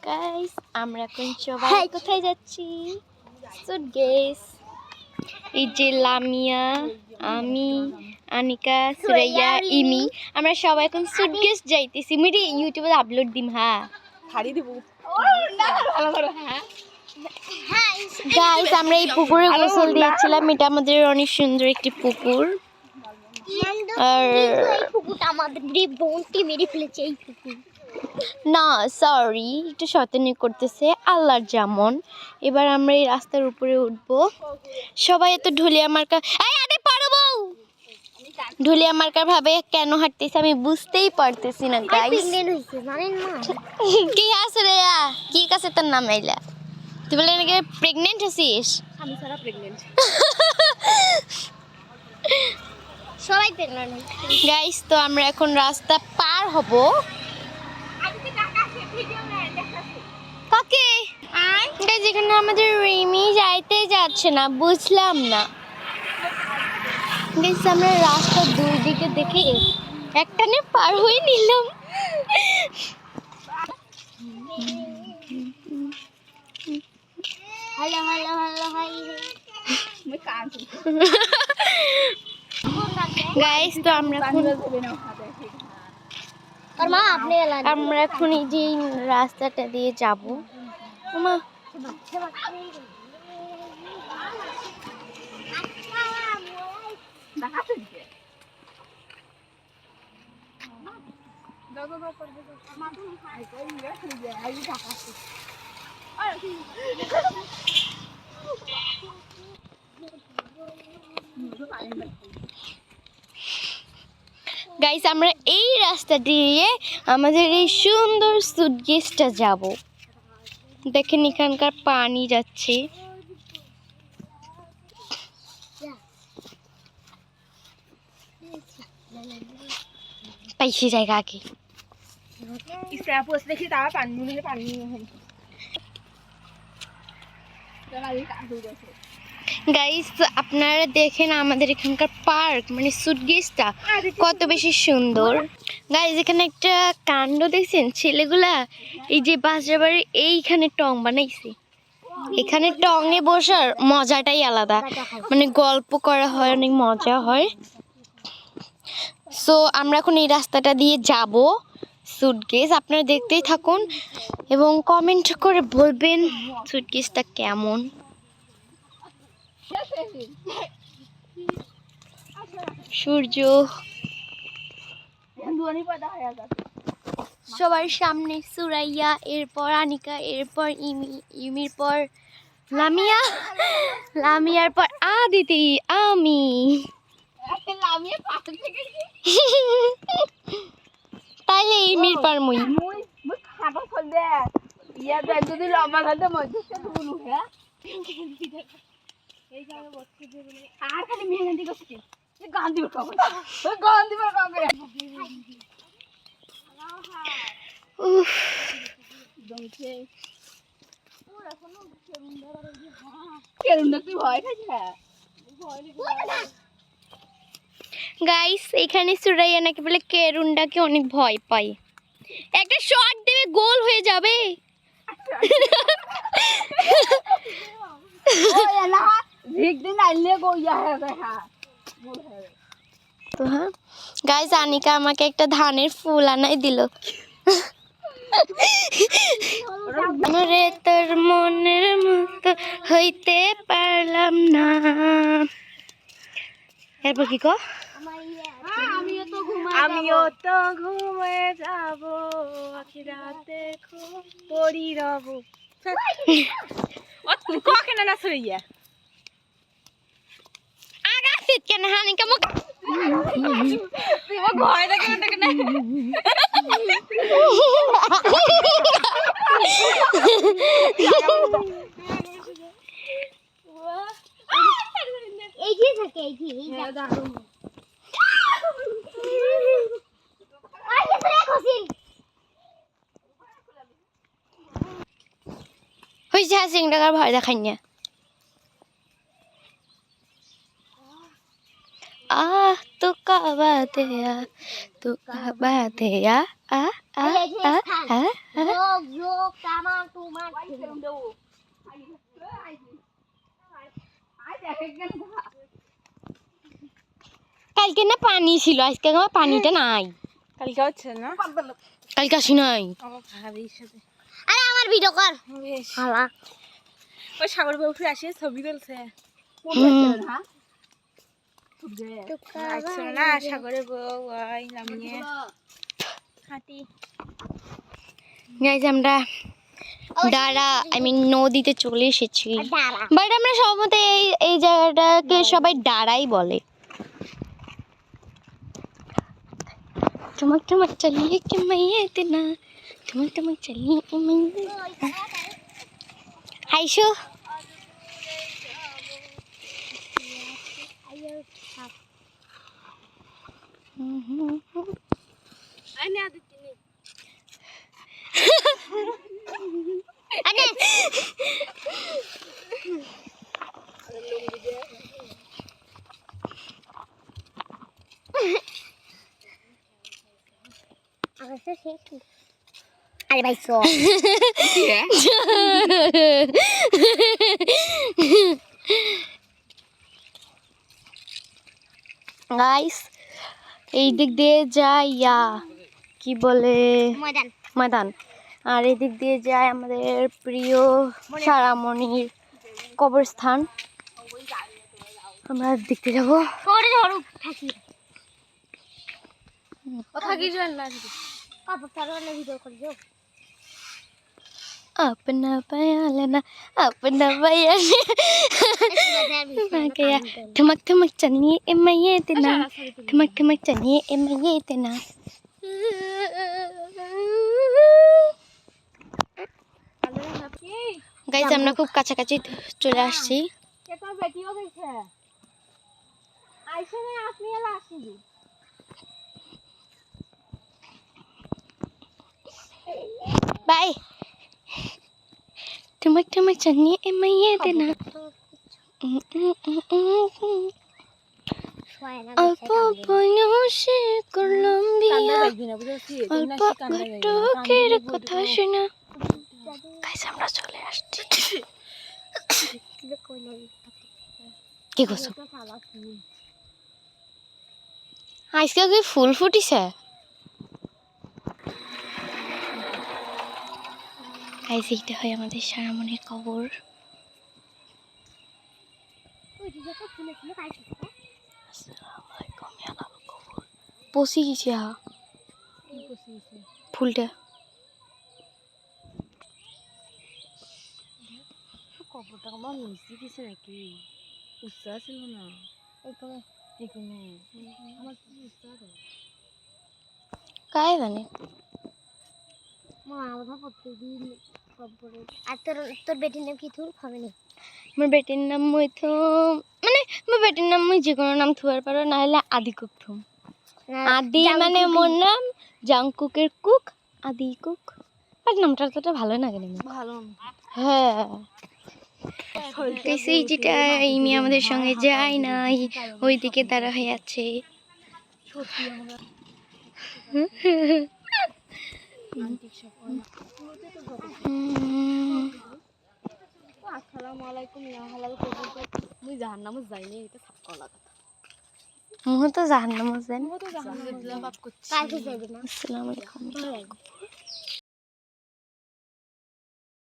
Guys আমরা এখন সবাই কোথায় যাচ্ছি? সুটকেস। এই যে লামিয়া, আমি, আনিকা, সুরাইয়া, ইমি, আমরা সবাই এখন সুটকেস যাইতেছি। মিটি ইউটিউবে আপলোড দিম। হ্যাঁ ছাড়ি দিব হ্যাঁ গাইস আমরা এই পুকুরে গোসল দিয়েছিলাম। এটা আমাদের অনেক সুন্দর একটি পুকুর। আর পুকুরটা আমাদের বোনটি মেরে ফেলেছে এই পুকুর। না সরি, একটু শয়তানি করতেছে আল্লাহর যেমন। এবার আমরা এই রাস্তার উপরে উঠবো। সবাই এত ঢুলিয়া মার্কা, এই আরে পারবো ঢুলিয়া মার্কার ভাবে কেন হাঁটতেছে আমি বুঝতেই পারতেছি না গাইস। জানেন না কি আছে রে, কি কাছে তোর নাম আইলা? তুই বলে নাকি প্রেগনেন্ট হছিস? আমি সারা প্রেগন্যান্ট সবাই প্রেগন্যান্ট গাইস তো আমরা এখন রাস্তা পার হব। কাকে গাইস এখানে আমাদের রিমি যাইতে যাচ্ছে না, বুঝলাম না। গাইস আমরা রাস্তা দুই দিকে দেখে একটানে পার হয়ে নিলাম। হ্যালো হ্যালো হ্যালো হাই মই কান গাইস তো আমরা এখন আর মা আপনি এলেন আমরা এখন এই যে রাস্তাটা দিয়ে যাব। মা গাইস আমরা এই রাস্তা দিয়ে আমাদের এই সুন্দর সুটকেসটা যাব। দেখেন এখানকার পানি যাচ্ছে। পাইছি জায়গা আগে। ইসে পোস্ট দেখি তা পানি নিয়ে পানি গাইস আপনারা দেখেন আমাদের এখানকার পার্ক মানে সুটকেসটা কত বেশি সুন্দর। গাইস এখানে একটা কাণ্ড দেখছেন, ছেলেগুলা এই যে বাসাবাড়ি এইখানে টং বানাইছে। এখানে টঙে বসার মজাটাই আলাদা, মানে গল্প করা হয়, অনেক মজা হয়। সো আমরা এখন এই রাস্তাটা দিয়ে যাব সুটকেস। আপনারা দেখতেই থাকুন এবং কমেন্ট করে বলবেন সুটকেসটা কেমন। সূর্য সবার সামনে, সুরাইয়া, এরপর আনিকা, এরপর ইমি, ইমির পর লামিয়া, লামিয়ার পর আদিতি, আমি। তাইলে ইমির পর মুই। খাটো খোল দে ইয়া দেখ যদি লম্বা খালতে মজা বলু হ্যাঁ এই জায়গা বসতে দে বলে আর খালি মেহেন্দি করছিস গান দিবে কবে ওই গান দিবে কবে উফ দমছে ওরা কোনো কেরুন্ডা তুই ভয় খাইছ গাইস এখানে সুরাইয়া নাকি বলে কেরুন্ডাকে অনেক ভয় পায়। একটা শট দেবে গোল হয়ে যাবে। তো হ্যাঁ গাইস আনিকা আমাকে একটা ধানের ফুল আনাই দিল। রে তোর মনের মতো হইতে পারলাম না। এরপর কি কো? আমিও তো ঘুমে যাব আখি রাতে পড়ি রব ও তুই কখনো না সইয়া আগা সিট কেন হানিকা মুখ তুই ও ভয় দেখে না এই যে থাকে এই যে দারুণ আই কেসে খসিন হইছে হাসিং টাকার ভয় দেখাই না। তো बात है या तू क्या बात है या आ आ आ आ যোগ যোগ তামাক তোমার কালকে না পানি ছিল আজকে আমার পানিটা নাই কালকে হচ্ছে না কালকে আসি নাই আমার ভাবির সাথে আরে আমার ভিডিও কর বেশ হালা ওই সাগর বউ উঠে আসে ছবি তুলছে আসছিল না সাগরের বউ ওই নামিয়ে হাঁটি গাইজ আমরা ডারা আই মিন নদীতে চলে এসেছি দাঁড়া বাট আমরা সম্ভবত এই এই জায়গাটাকে সবাই ডারাই বলে ठमक ठमक चलिए कि मैं इतना ठमक ठमक चलिए कि मैं आइशो আরে আরে ভাই সো গাইস এই দিক দিয়ে যায় ইয়া কি বলে ময়দান ময়দান আর এই দিক দিয়ে যায় আমাদের প্রিয় সারামণির কবরস্থান আমরা দেখতে যাবো সরে ধরো থাকি থাকি চল না কাপড় তারও ভিডিও করে যাও अपना पाया लेना अपना पाया लेना क्या ठमक ठमक चलिए ए मैं ये इतना ठमक ठमक चलिए ए मैं ये इतना গাইস আমরা খুব কাছাকাছি চলে আসছি এটা বেটিও গেছে আইসে না আপনি এলা আসিনি बाय ठमक ठमक चलिए ए मैं ये इतना অল্প বয়সে করলাম বিয়া অল্প ঘটকের কথা শোনা গাইস আমরা চলে আসছি কি করছো আজকে কি ফুল ফুটিছে গাইস এইটা হয় আমাদের সারামণির কবর পচি গেছে ফুলটা কপটা আমার মিশি গেছে নাকি উৎসাহ ছিল না এখানে আমার কি উৎসাহ काय জানে মা আমরা প্রতিদিন কবরে আর তোর বেটির নাম কি তুই হবে না আমার বেটির নাম মইথুম মানে আমার বেটির নাম মই যে কোনো নাম থুবার পারো না হলে আদি কুক থুম আদি মানে মোর নাম জাংকুকের কুক আদি কুক আর নামটা তো ভালো লাগে না ভালো হ্যাঁ সেই যেটা ইমি আমাদের সঙ্গে যায় না ওইদিকে তারা হয়ে আছে সত্যি আমরা আসসালামু আলাইকুম ইয়া হালাল কবুল মুই জাহান্নামে যাইনি এটা সাফা লাগা মুহ তো জাহান্নামে যান তো জাহান্নামে বাপ করছি কালকে যাবি না আসসালামু আলাইকুম